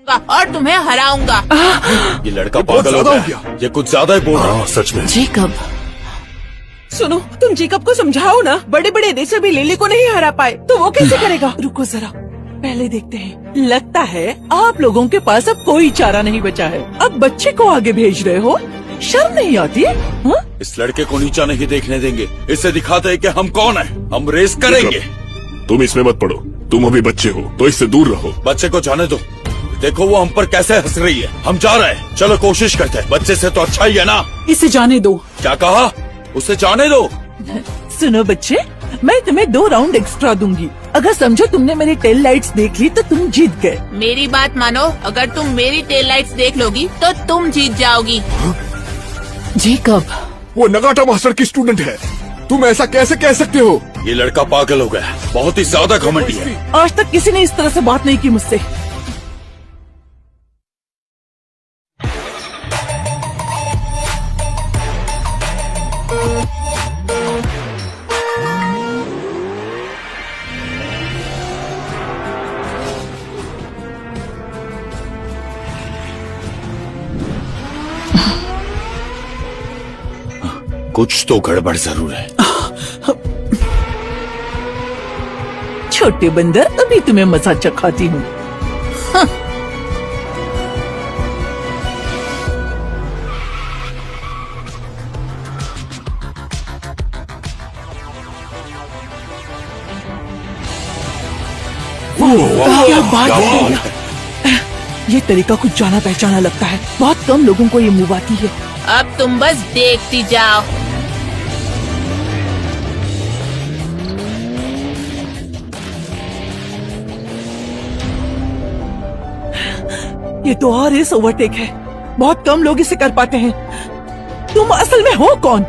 और तुम्हें हराऊंगा। ये लड़का पागल हो गया, ये कुछ ज्यादा ही बोल रहा है। सच में। जेकब, सुनो, तुम जेकब को समझाओ ना, बड़े बड़े रेसर भी लिली को नहीं हरा पाए तो वो कैसे करेगा। रुको जरा, पहले देखते हैं। लगता है आप लोगों के पास अब कोई चारा नहीं बचा है। अब बच्चे को आगे भेज रहे हो, शर्म नहीं आती? हाँ? इस लड़के को नीचा नहीं देखने देंगे, इससे दिखाते हैं कि हम कौन हैं। हम रेस करेंगे। तुम इसमें मत पड़ो, तुम अभी बच्चे हो तो इससे दूर रहो। बच्चे को जाने दो, देखो वो हम पर कैसे हंस रही है। हम जा रहे हैं, चलो कोशिश करते हैं। बच्चे से तो अच्छा ही है ना। इसे जाने दो। क्या कहा? उसे जाने दो। सुनो बच्चे, मैं तुम्हें 2 राउंड एक्स्ट्रा दूंगी। अगर समझो तुमने मेरी टेल लाइट्स देख ली तो तुम जीत गए। मेरी बात मानो, अगर तुम मेरी टेल लाइट्स देख लोगी तो तुम जीत जाओगी। जेकब, वो नगाटा मास्टर की स्टूडेंट है, तुम ऐसा कैसे कह सकते हो? ये लड़का पागल हो गया, बहुत ही ज्यादा घमंडी है। आज तक किसी ने इस तरह से बात नहीं की मुझसे। कुछ तो गड़बड़ जरूर है। छोटे बंदर, अभी तुम्हें मजा चखाती हूँ। क्या बात है। ये तरीका कुछ जाना पहचाना लगता है। बहुत कम लोगों को ये मूव आती है। अब तुम बस देखती जाओ। ये तो और रेस ओवरटेक है, बहुत कम लोग इसे कर पाते हैं। तुम असल में हो कौन?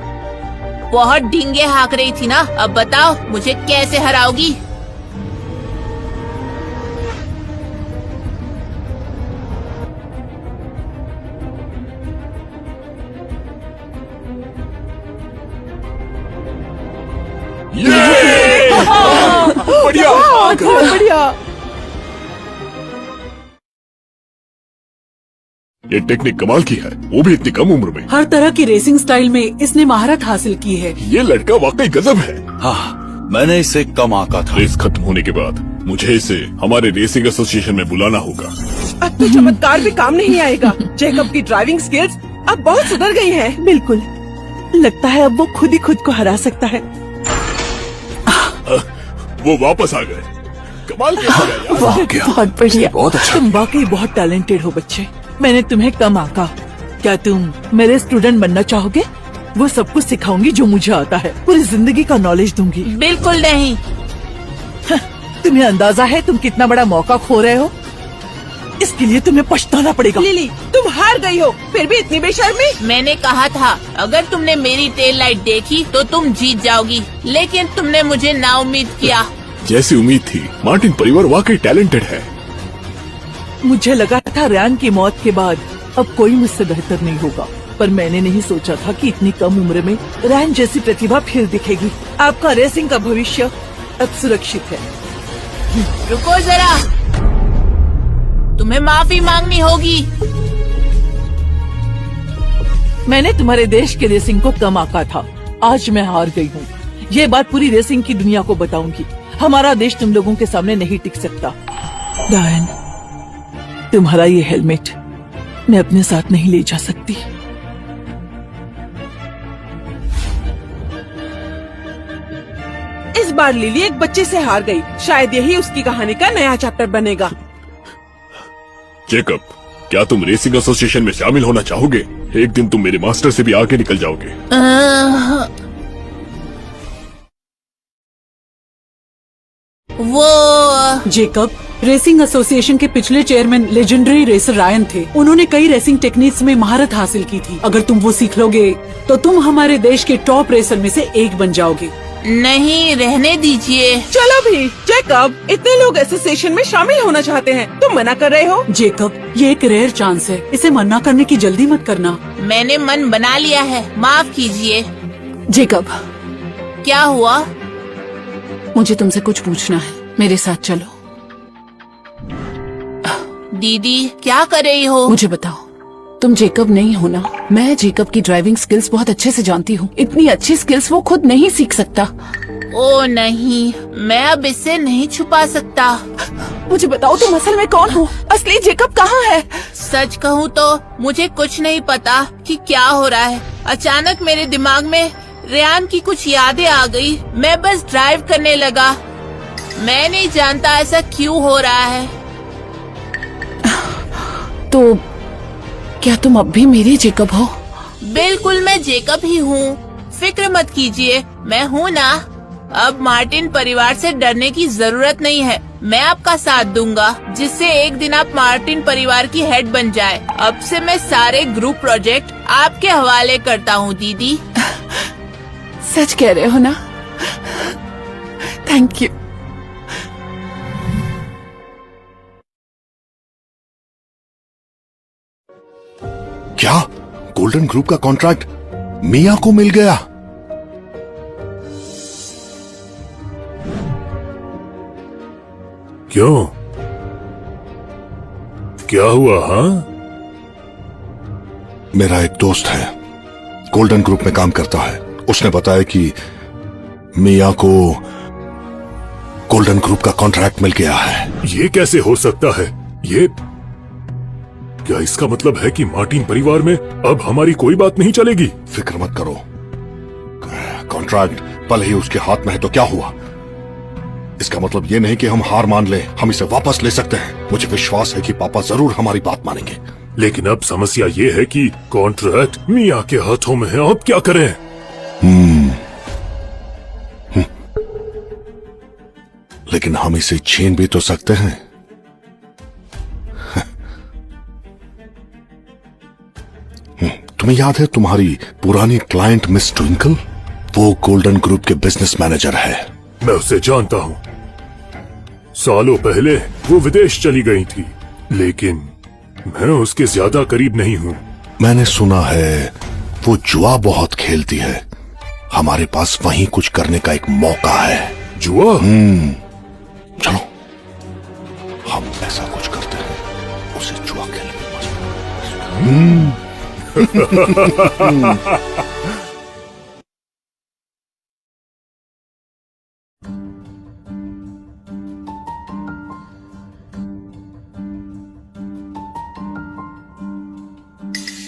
बहुत ढींगे हाँक रही थी ना, अब बताओ मुझे कैसे हराओगी। बढ़िया, बढ़िया। ये टेक्निक कमाल की है, वो भी इतनी कम उम्र में। हर तरह की रेसिंग स्टाइल में इसने महारत हासिल की है। ये लड़का वाकई गजब है। हाँ, मैंने इसे कम आंका था। रेस खत्म होने के बाद मुझे इसे हमारे रेसिंग एसोसिएशन में बुलाना होगा। अब तो चमत्कार भी काम नहीं आएगा। जेकब की ड्राइविंग स्किल्स अब बहुत सुधर गई हैं। बिल्कुल, लगता है अब वो खुद ही खुद को हरा सकता है। वो वापस आ गए, कमाल किया यार। बहुत बढ़िया, बहुत अच्छा। तुम वाकई बहुत टैलेंटेड हो बच्चे। मैंने तुम्हें कम आंका। क्या तुम मेरे स्टूडेंट बनना चाहोगे? वो सब कुछ सिखाऊंगी जो मुझे आता है, पूरी जिंदगी का नॉलेज दूंगी। बिल्कुल नहीं। तुम्हें अंदाजा है तुम कितना बड़ा मौका खो रहे हो? इसके लिए तुम्हें पछताना पड़ेगा। लिली, तुम हार गई हो, फिर भी इतनी बेशर्मी। मैंने कहा था अगर तुमने मेरी टेल लाइट देखी तो तुम जीत जाओगी, लेकिन तुमने मुझे नाउम्मीद किया। जैसी उम्मीद थी, मार्टिन परिवार वाकई टैलेंटेड है। मुझे लगा था रैन की मौत के बाद अब कोई मुझसे बेहतर नहीं होगा, पर मैंने नहीं सोचा था कि इतनी कम उम्र में रैन जैसी प्रतिभा फिर दिखेगी। आपका रेसिंग का भविष्य अब सुरक्षित है। रुको जरा, तुम्हें माफी मांगनी होगी। मैंने तुम्हारे देश के रेसिंग को कम आंका था, आज मैं हार गई हूँ। ये बात पूरी रेसिंग की दुनिया को बताऊंगी। हमारा देश तुम लोगों के सामने नहीं टिक सकता। डायन, तुम्हारा ये हेलमेट मैं अपने साथ नहीं ले जा सकती। इस बार लिली एक बच्चे से हार गई। शायद यही उसकी कहानी का नया चैप्टर बनेगा। जेकब, क्या तुम रेसिंग एसोसिएशन में शामिल होना चाहोगे? एक दिन तुम मेरे मास्टर से भी आगे निकल जाओगे। वो जेकब, रेसिंग एसोसिएशन के पिछले चेयरमैन लेजेंडरी रेसर रायन थे। उन्होंने कई रेसिंग टेक्निक्स में महारत हासिल की थी। अगर तुम वो सीख लोगे तो तुम हमारे देश के टॉप रेसर में से एक बन जाओगे। नहीं, रहने दीजिए। चलो भी। जेकब, इतने लोग एसोसिएशन में शामिल होना चाहते हैं, तुम मना कर रहे हो? जेकब, ये एक रेयर चांस है, इसे मना करने की जल्दी मत करना। मैंने मन बना लिया है, माफ कीजिए। जेकब, क्या हुआ? मुझे तुमसे कुछ पूछना है, मेरे साथ चलो। दीदी क्या कर रही हो? मुझे बताओ, तुम जेकब नहीं हो ना? मैं जेकब की ड्राइविंग स्किल्स बहुत अच्छे से जानती हूँ। इतनी अच्छी स्किल्स वो खुद नहीं सीख सकता। ओ नहीं, मैं अब इससे नहीं छुपा सकता। मुझे बताओ, तुम असल में कौन हो? असली जेकब कहाँ है? सच कहूँ तो मुझे कुछ नहीं पता कि क्या हो रहा है। अचानक मेरे दिमाग में रेयान की कुछ यादें आ गई। मैं बस ड्राइव करने लगा। मैं नहीं जानता ऐसा क्यों हो रहा है। तो क्या तुम अब भी मेरी जेकब हो? बिल्कुल मैं जेकब ही हूँ, फिक्र मत कीजिए, मैं हूँ ना। अब मार्टिन परिवार से डरने की जरूरत नहीं है। मैं आपका साथ दूंगा जिससे एक दिन आप मार्टिन परिवार की हेड बन जाए। अब से मैं सारे ग्रुप प्रोजेक्ट आपके हवाले करता हूँ दीदी। सच कह रहे हो ना? Thank you. क्या गोल्डन ग्रुप का कॉन्ट्रैक्ट मिया को मिल गया? क्यों? क्या हुआ? हाँ, मेरा एक दोस्त है, गोल्डन ग्रुप में काम करता है। उसने बताया कि मिया को गोल्डन ग्रुप का कॉन्ट्रैक्ट मिल गया है। ये कैसे हो सकता है? ये क्या इसका मतलब है कि मार्टिन परिवार में अब हमारी कोई बात नहीं चलेगी? फिक्र मत करो, कॉन्ट्रैक्ट भले ही उसके हाथ में है तो क्या हुआ? इसका मतलब ये नहीं कि हम हार मान लें, हम इसे वापस ले सकते हैं। मुझे विश्वास है कि पापा जरूर हमारी बात मानेंगे। लेकिन अब समस्या ये है कि कॉन्ट्रैक्ट मिया के हाथों में है। अब क्या करें? लेकिन हम इसे छीन भी तो सकते हैं। तुम्हें याद है तुम्हारी पुरानी क्लाइंट मिस ट्विंकल? वो गोल्डन ग्रुप के बिजनेस मैनेजर है। मैं उसे जानता हूँ। सालों पहले वो विदेश चली गई थी, लेकिन मैं उसके ज्यादा करीब नहीं हूँ। मैंने सुना है वो जुआ बहुत खेलती है। हमारे पास वहीं कुछ करने का एक मौका है। जुआ? चलो हम ऐसा कुछ करते हैं, उसे जुआ खेलने में मजा।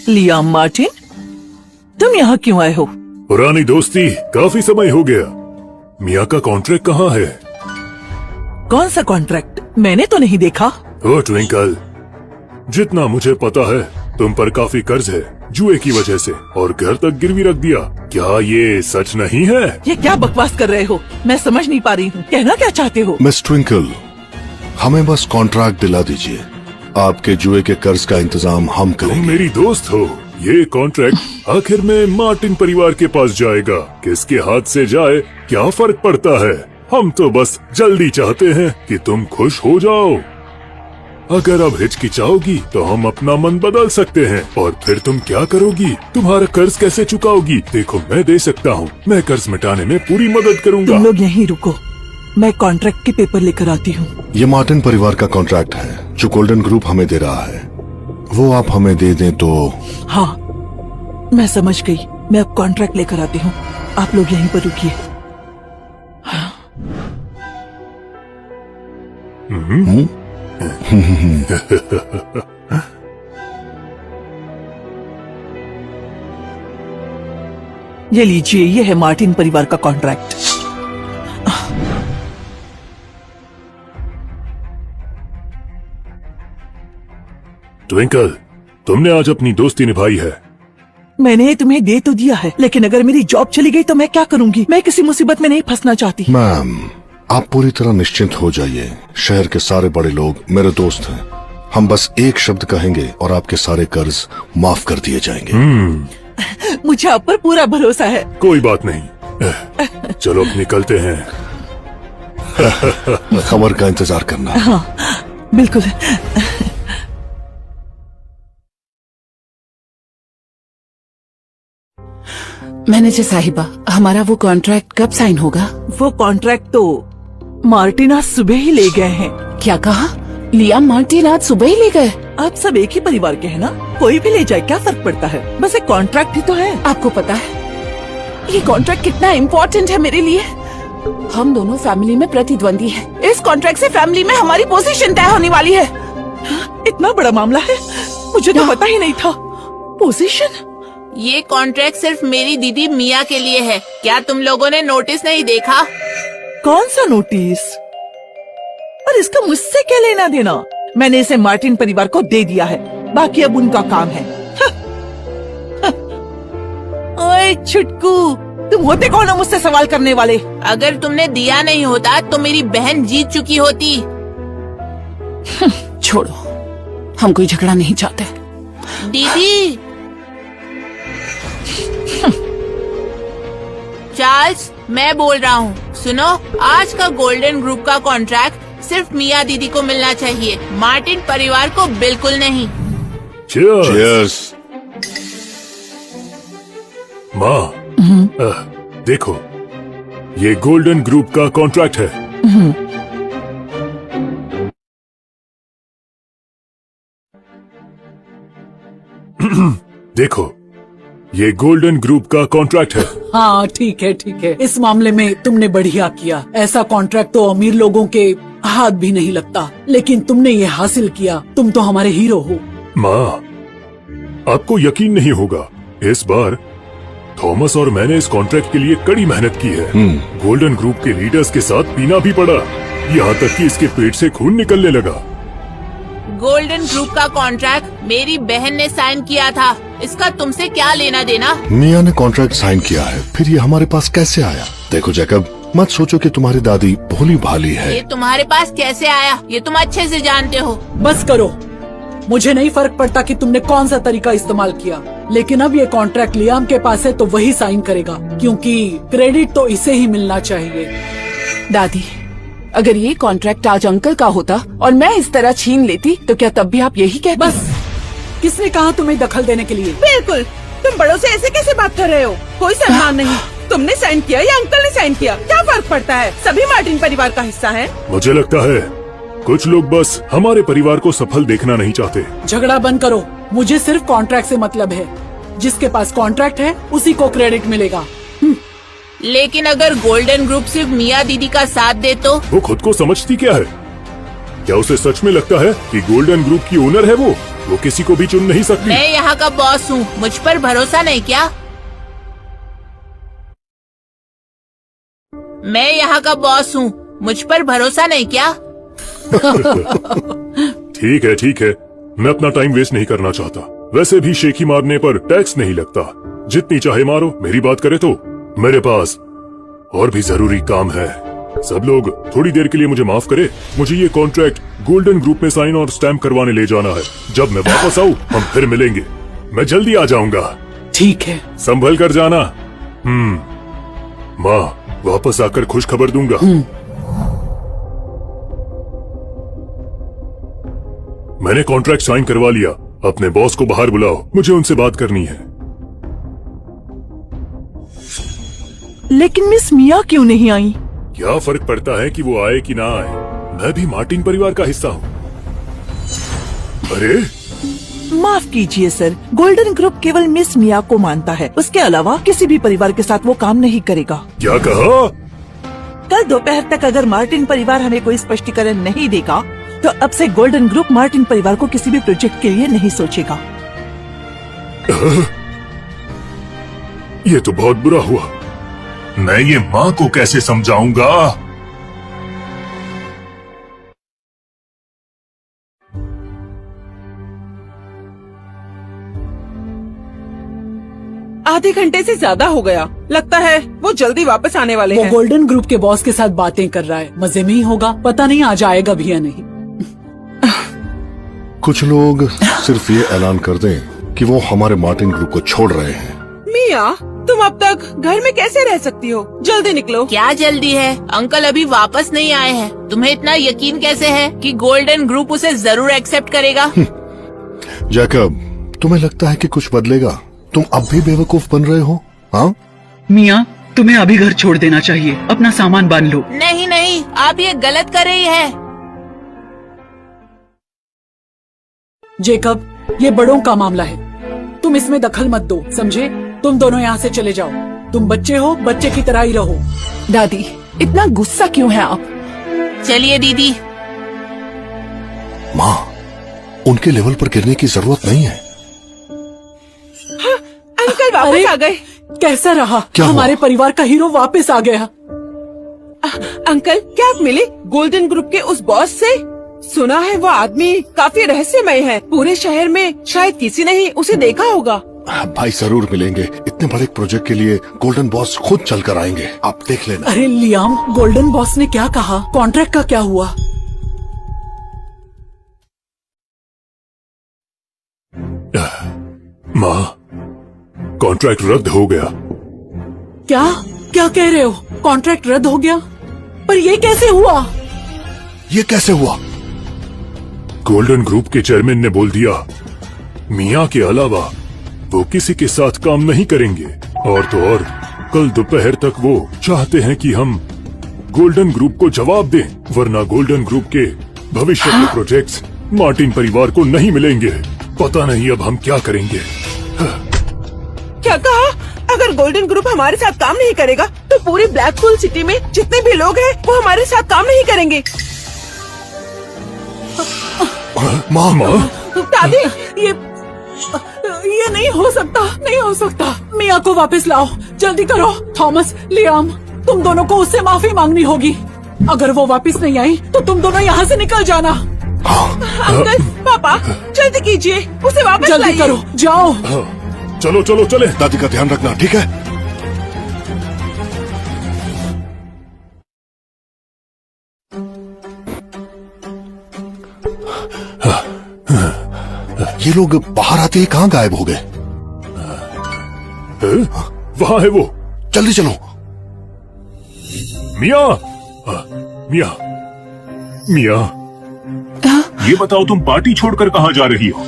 लियाम मार्टिन, तुम यहाँ क्यों आए हो? पुरानी दोस्ती, काफी समय हो गया। मिया का कॉन्ट्रैक्ट कहाँ है? कौन सा कॉन्ट्रैक्ट? मैंने तो नहीं देखा। ओ ट्विंकल, जितना मुझे पता है तुम पर काफी कर्ज है जुए की वजह से, और घर तक गिरवी रख दिया। क्या ये सच नहीं है? ये क्या बकवास कर रहे हो? मैं समझ नहीं पा रही हूँ, कहना क्या चाहते हो? मिस ट्विंकल, हमें बस कॉन्ट्रैक्ट दिला दीजिए, आपके जुए के कर्ज का इंतजाम हम तुम करेंगे। मेरी दोस्त हो। ये कॉन्ट्रैक्ट आखिर में मार्टिन परिवार के पास जाएगा। किसके हाथ से जाए क्या फर्क पड़ता है? हम तो बस जल्दी चाहते हैं कि तुम खुश हो जाओ। अगर अब हिचकिचाओगी तो हम अपना मन बदल सकते हैं। और फिर तुम क्या करोगी? तुम्हारा कर्ज कैसे चुकाओगी? देखो, मैं दे सकता हूँ। मैं कर्ज मिटाने में पूरी मदद करूँगा। तुम लोग यहीं रुको, मैं कॉन्ट्रैक्ट के पेपर लेकर आती हूँ। ये मार्टिन परिवार का कॉन्ट्रैक्ट है जो गोल्डन ग्रुप हमें दे रहा है। वो आप हमें दे दें तो। हाँ, मैं समझ गई। मैं अब कॉन्ट्रैक्ट लेकर आती हूँ, आप लोग यहीं पर रुकिए। ये लीजिए, ये है मार्टिन परिवार का कॉन्ट्रैक्ट। ट्विंकल, तुमने आज अपनी दोस्ती निभाई है। मैंने तुम्हें दे तो दिया है, लेकिन अगर मेरी जॉब चली गई तो मैं क्या करूंगी? मैं किसी मुसीबत में नहीं फंसना चाहती। मैम, आप पूरी तरह निश्चिंत हो जाइए। शहर के सारे बड़े लोग मेरे दोस्त हैं। हम बस एक शब्द कहेंगे और आपके सारे कर्ज माफ कर दिए जाएंगे। मुझे आप पर पूरा भरोसा है। कोई बात नहीं, चलो अब निकलते हैं। खबर का इंतजार करना। हाँ, बिल्कुल। मैनेजर साहिबा, हमारा वो कॉन्ट्रैक्ट कब साइन होगा? वो कॉन्ट्रैक्ट तो मार्टिन आज सुबह ही ले गए हैं। क्या कहा? लियाम मार्टिन आज सुबह ही ले गए। आप सब एक ही परिवार के हैं ना, कोई भी ले जाए क्या फर्क पड़ता है, बस एक कॉन्ट्रैक्ट ही तो है। आपको पता है ये कॉन्ट्रैक्ट कितना इम्पोर्टेंट है मेरे लिए। हम दोनों फैमिली में प्रतिद्वंदी हैं। इस कॉन्ट्रैक्ट से फैमिली में हमारी पोजीशन तय होने वाली है। इतना बड़ा मामला है, मुझे तो पता ही नहीं था। पोजीशन? ये कॉन्ट्रैक्ट सिर्फ मेरी दीदी मिया के लिए है। क्या तुम लोगों ने नोटिस नहीं देखा? कौन सा नोटिस? और इसका मुझसे क्या लेना देना? मैंने इसे मार्टिन परिवार को दे दिया है, बाकी अब उनका काम है। ओए छुटकू, तुम होते कौन हो मुझसे सवाल करने वाले? अगर तुमने दिया नहीं होता तो मेरी बहन जीत चुकी होती। छोड़ो, हम कोई झगड़ा नहीं चाहते। दीदी चार्ल्स, मैं बोल रहा हूँ, सुनो, आज का गोल्डन ग्रुप का कॉन्ट्रैक्ट सिर्फ मिया दीदी को मिलना चाहिए, मार्टिन परिवार को बिल्कुल नहीं। Cheers! Cheers! माँ, देखो, ये गोल्डन ग्रुप का कॉन्ट्रैक्ट है। देखो, ये गोल्डन ग्रुप का कॉन्ट्रैक्ट है। हाँ ठीक है ठीक है, इस मामले में तुमने बढ़िया किया। ऐसा कॉन्ट्रैक्ट तो अमीर लोगों के हाथ भी नहीं लगता, लेकिन तुमने ये हासिल किया। तुम तो हमारे हीरो हो। माँ, आपको यकीन नहीं होगा, इस बार थॉमस और मैंने इस कॉन्ट्रैक्ट के लिए कड़ी मेहनत की है। गोल्डन ग्रुप के लीडर्स के साथ पीना भी पड़ा, यहाँ तक कि इसके पेट से खून निकलने लगा। गोल्डन ग्रुप का कॉन्ट्रैक्ट मेरी बहन ने साइन किया था, इसका तुमसे क्या लेना देना? मिया ने कॉन्ट्रैक्ट साइन किया है, फिर ये हमारे पास कैसे आया? देखो जैकब, मत सोचो कि तुम्हारी दादी भोली भाली है। ये तुम्हारे पास कैसे आया, ये तुम अच्छे से जानते हो। बस करो, मुझे नहीं फर्क पड़ता कि तुमने कौन सा तरीका इस्तेमाल किया, लेकिन अब ये कॉन्ट्रैक्ट लियाम के पास है तो वही साइन करेगा, क्योंकि क्रेडिट तो इसे ही मिलना चाहिए। दादी, अगर ये कॉन्ट्रैक्ट आज अंकल का होता और मैं इस तरह छीन लेती तो क्या तब भी आप यही कहते? बस, किसने कहा तुम्हें दखल देने के लिए? बिल्कुल, तुम बड़ों से ऐसे कैसे बात कर रहे हो? कोई सम्मान नहीं। तुमने साइन किया या अंकल ने साइन किया, क्या फर्क पड़ता है? सभी मार्टिन परिवार का हिस्सा हैं। मुझे लगता है कुछ लोग बस हमारे परिवार को सफल देखना नहीं चाहते। झगड़ा बंद करो, मुझे सिर्फ कॉन्ट्रैक्ट से मतलब है। जिसके पास कॉन्ट्रैक्ट है उसी को क्रेडिट मिलेगा। लेकिन अगर गोल्डन ग्रुप सिर्फ मिया दीदी का साथ दे तो? वो खुद को समझती क्या है? क्या उसे सच में लगता है कि गोल्डन ग्रुप की ओनर है वो किसी को भी चुन नहीं सकती? मैं यहाँ का बॉस हूँ, मुझ पर भरोसा नहीं क्या? मैं यहाँ का बॉस हूँ, मुझ पर भरोसा नहीं क्या? ठीक है, मैं अपना टाइम वेस्ट नहीं करना चाहता। वैसे भी शेखी मारने पर टैक्स नहीं लगता, जितनी चाहे मारो। मेरी बात करे तो मेरे पास और भी जरूरी काम है। सब लोग थोड़ी देर के लिए मुझे माफ करे, मुझे ये कॉन्ट्रैक्ट गोल्डन ग्रुप में साइन और स्टैम्प करवाने ले जाना है। जब मैं वापस आऊँ हम फिर मिलेंगे। मैं जल्दी आ जाऊंगा। ठीक है। संभल कर जाना। माँ, वापस आकर खुश खबर दूंगा। मैंने कॉन्ट्रैक्ट साइन करवा लिया। अपने बॉस को बाहर बुलाओ, मुझे उनसे बात करनी है। लेकिन मिस मिया क्यों नहीं आई? क्या फर्क पड़ता है कि वो आए कि ना आए, मैं भी मार्टिन परिवार का हिस्सा हूँ। अरे माफ कीजिए सर, गोल्डन ग्रुप केवल मिस मिया को मानता है, उसके अलावा किसी भी परिवार के साथ वो काम नहीं करेगा। क्या कहा? कल दोपहर तक अगर मार्टिन परिवार हमें कोई स्पष्टीकरण नहीं देगा तो अब से गोल्डन ग्रुप मार्टिन परिवार को किसी भी प्रोजेक्ट के लिए नहीं सोचेगा। ये तो बहुत बुरा हुआ। मैं ये माँ को कैसे समझाऊंगा? आधे घंटे से ज्यादा हो गया, लगता है वो जल्दी वापस आने वाले वो हैं। गोल्डन ग्रुप के बॉस के साथ बातें कर रहा है, मजे में ही होगा। पता नहीं आज आएगा भी या नहीं। कुछ लोग सिर्फ ये ऐलान कर दें कि वो हमारे मार्टिन ग्रुप को छोड़ रहे हैं। मिया, तुम अब तक घर में कैसे रह सकती हो? जल्दी निकलो। क्या जल्दी है? अंकल अभी वापस नहीं आए हैं। तुम्हें इतना यकीन कैसे है कि गोल्डन ग्रुप उसे जरूर एक्सेप्ट करेगा? जैकब, तुम्हें लगता है कि कुछ बदलेगा? तुम अब भी बेवकूफ बन रहे हो? हाँ मिया, तुम्हें अभी घर छोड़ देना चाहिए। अपना सामान बांध लो। नहीं, आप ये गलत कर रही है। जेकब, ये बड़ों का मामला है, तुम इसमें दखल मत दो, समझे? तुम दोनों यहाँ से चले जाओ। तुम बच्चे हो, बच्चे की तरह ही रहो। दादी, इतना गुस्सा क्यों है आप? चलिए दीदी। माँ, उनके लेवल पर गिरने की जरूरत नहीं है। अंकल वापस अरे, आ गए। कैसा रहा? क्या हुआ? हमारे परिवार का हीरो वापस आ गया। अंकल, क्या आप मिले गोल्डन ग्रुप के उस बॉस से? सुना है वो आदमी काफी रहस्यमय है। पूरे शहर में शायद किसी ने ही उसे देखा होगा। भाई जरूर मिलेंगे। इतने बड़े प्रोजेक्ट के लिए गोल्डन बॉस खुद चल कर आएंगे, आप देख लेना। अरे लियाम, गोल्डन बॉस ने क्या कहा? कॉन्ट्रैक्ट का क्या हुआ? माँ, कॉन्ट्रैक्ट रद्द हो गया। क्या क्या कह रहे हो? कॉन्ट्रैक्ट रद्द हो गया? पर ये कैसे हुआ? ये कैसे हुआ? गोल्डन ग्रुप के चेयरमैन ने बोल दिया, मियाँ के अलावा वो किसी के साथ काम नहीं करेंगे। और तो और, कल दोपहर तक वो चाहते हैं कि हम गोल्डन ग्रुप को जवाब दें, वरना गोल्डन ग्रुप के भविष्य के प्रोजेक्ट्स मार्टिन परिवार को नहीं मिलेंगे। पता नहीं अब हम क्या करेंगे। क्या कहा? अगर गोल्डन ग्रुप हमारे साथ काम नहीं करेगा तो पूरी ब्लैकपूल सिटी में जितने भी लोग हैं वो हमारे साथ काम नहीं करेंगे। माँ, दादी, ये नहीं हो सकता, नहीं हो सकता। मिया को वापस लाओ, जल्दी करो। थॉमस, लियाम, तुम दोनों को उससे माफी मांगनी होगी। अगर वो वापस नहीं आई तो तुम दोनों यहाँ से निकल जाना। अंकल, पापा, जल्दी कीजिए, उसे वापस जल्दी लाइए। करो, जाओ। चलो चलो चले। दादी का ध्यान रखना, ठीक है? ये लोग बाहर आते ही कहाँ गायब हो गए? वहाँ है वो। जल्दी चलो। मियाँ, मियाँ, मियाँ, ये बताओ तुम पार्टी छोड़कर कहाँ जा रही हो?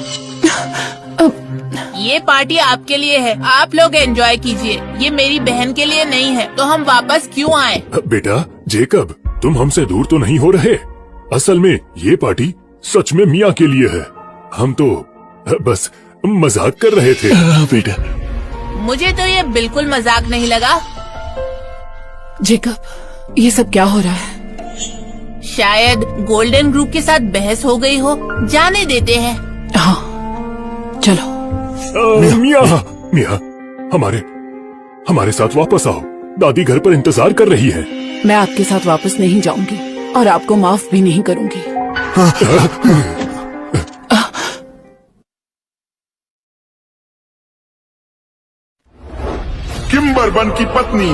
ये पार्टी आपके लिए है, आप लोग एंजॉय कीजिए। ये मेरी बहन के लिए नहीं है, तो हम वापस क्यों आए? बेटा जेकब, तुम हमसे दूर तो नहीं हो रहे? असल में ये पार्टी सच में मियाँ के लिए है। हम तो बस मजाक कर रहे थे। बेटा, मुझे तो ये बिल्कुल मजाक नहीं लगा। जेकब, ये सब क्या हो रहा है? शायद गोल्डन ग्रुप के साथ बहस हो गई हो, जाने देते हैं। हाँ, चलो। मियाँ, मियाँ, हमारे साथ वापस आओ। दादी घर पर इंतजार कर रही है। मैं आपके साथ वापस नहीं जाऊंगी और आपको माफ भी नहीं करूंगी। किम्बरबन की पत्नी